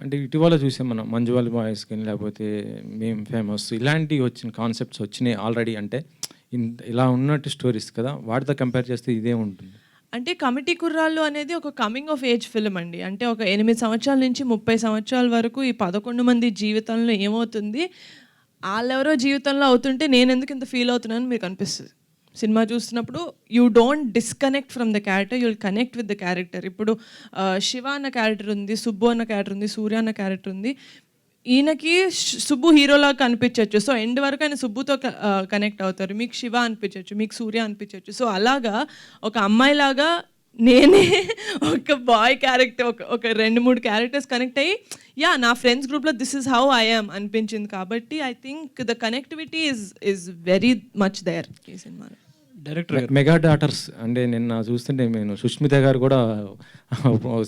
అంటే ఇటీవల చూసాం మనం మంజువాల్ బాయ్స్ కానీ లేకపోతే మేము ఫేమస్ ఇలాంటివి వచ్చిన కాన్సెప్ట్స్ వచ్చినాయి ఆల్రెడీ. అంటే ఇలా ఉన్నట్టు స్టోరీస్ కదా, వాటితో కంపేర్ చేస్తే ఇదే ఉంటుంది. అంటే కమిటీ కుర్రాళ్ళు అనేది ఒక కమింగ్ ఆఫ్ ఏజ్ ఫిల్మ్ అండి. అంటే ఒక 8 సంవత్సరాల నుంచి 30 సంవత్సరాల వరకు ఈ 11 మంది జీవితంలో ఏమవుతుంది, వాళ్ళెవరో జీవితంలో అవుతుంటే నేను ఎందుకు ఇంత ఫీల్ అవుతున్నాను మీకు అనిపిస్తుంది. సినిమా చూస్తున్నప్పుడు you don't disconnect from the character, you will connect with the character. ఇప్పుడు శివ అన్న క్యారెక్టర్ ఉంది, సుబ్బు అన్న క్యారెక్టర్ ఉంది, సూర్య అన్న క్యారెక్టర్ ఉంది. ఈయనకి సుబ్బు హీరోలాగా కనిపించవచ్చు, సో ఎండ్ వరకు ఆయన సుబ్బుతో కనెక్ట్ అవుతారు. మీకు శివ అనిపించవచ్చు, మీకు సూర్య అనిపించవచ్చు. సో అలాగా ఒక అమ్మాయిలాగా నేనే ఒక బాయ్ క్యారెక్టర్ ఒక 2-3 క్యారెక్టర్స్ కనెక్ట్ అయ్యి యా నా ఫ్రెండ్స్ గ్రూప్లో this is how I am అనిపించింది. కాబట్టి I think the connectivity is very much there ఈ సినిమాలో. డైరెక్టర్ మెగా డాటర్స్ అంటే నిన్న చూస్తుంటే నేను సుష్మిత గారు కూడా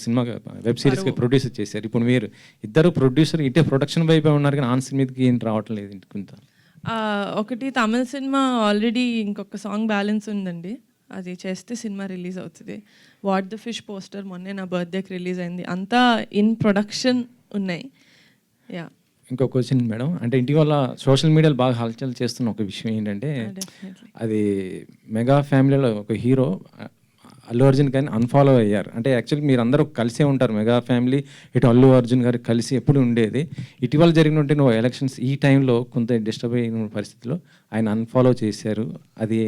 సినిమా వెబ్ సిరీస్కి ప్రొడ్యూసర్ చేశారు. ఇప్పుడు మీరు ఇద్దరు ప్రొడ్యూసర్ ఇటే ప్రొడక్షన్ వైపే ఉన్నారు కానీ ఆన్ సినిమాకి ఏం రావటం లేదు కొంత. ఒకటి తమిళ సినిమా ఆల్రెడీ ఇంకొక సాంగ్ బ్యాలెన్స్ ఉందండి, అది చేస్తే సినిమా రిలీజ్ అవుతుంది. వాట్ ద ఫిష్ పోస్టర్ మొన్నే నా బర్త్డేకి రిలీజ్ అయింది. అంతా ఇన్ ప్రొడక్షన్ ఉన్నాయి. యా ఇంకో క్వశ్చన్ మేడం, అంటే ఇటీవల సోషల్ మీడియాలో బాగా హల్చల్ చేస్తున్న ఒక విషయం ఏంటంటే అది మెగా ఫ్యామిలీలో ఒక హీరో అల్లు అర్జున్ కానీ అన్ఫాలో అయ్యారు. అంటే యాక్చువల్లీ మీరు అందరూ కలిసే ఉంటారు, మెగా ఫ్యామిలీ ఇటు అల్లు అర్జున్ గారికి కలిసి ఎప్పుడు ఉండేది. ఇటీవల జరిగినట్టు నువ్వు ఎలక్షన్స్ ఈ టైంలో కొంత డిస్టర్బ్ అయిన పరిస్థితిలో ఆయన అన్ఫాలో చేశారు, అది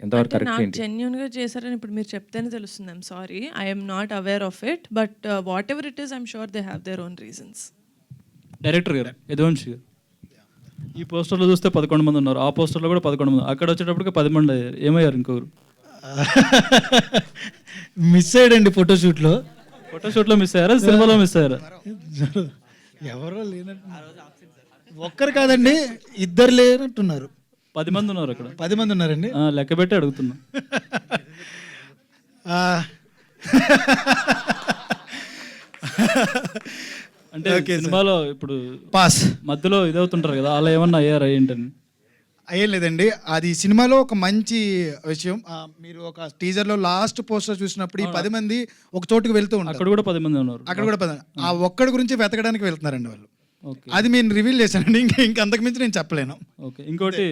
ఎంతవరకు కరెక్ట్ ఏంటి? జెన్యున్గా చేశారని ఇప్పుడు మీరు చెప్తేనే తెలుస్తుంది. I'm sorry, I'm not aware of it, but what ever it is I'm sure they have their own reasons. Director గారు యదువంశి గారు, ఈ పోస్టర్లో చూస్తే 11 మంది ఉన్నారు, ఆ పోస్టర్లో కూడా 11 మంది, అక్కడ వచ్చేటప్పటికి 10 మంది అయ్యారు. ఏమయ్యారు ఇంకొకరు? మిస్ అయ్యాడండి ఫోటోషూట్లో. ఫోటోషూట్లో మిస్ అయ్యారా, సినిమాలో మిస్ అయ్యారా? ఎవరో లేనట్టు, ఒక్కరు కాదండి, ఇద్దరు లేనట్టున్నారు. 10 మంది ఉన్నారు అక్కడ. 10 మంది ఉన్నారండి. లెక్క పెట్టి అడుగుతున్నా. అంటే సినిమాలో ఇప్పుడు పాస్ మధ్యలో ఇదవుతుంటారు కదా, అలా ఏమన్నా అయ్యారా ఏంటని? అయ్యేం లేదండి, అది సినిమాలో ఒక మంచి విషయం. మీరు ఒక టీజర్లో లాస్ట్ పోస్టర్ చూసినప్పుడు ఈ 10 మంది ఒక చోటుకు వెళ్తూ ఉంటారు, అక్కడ కూడా 10 మంది ఉన్నారు. అక్కడ కూడా 10, ఆ ఒక్కడి గురించి వెతకడానికి వెళ్తున్నారండి వాళ్ళు. అది నేను రివీల్ చేశానండి, ఇంకా అంతకు మించి నేను చెప్పలేను. ఓకే, ఇంకోటి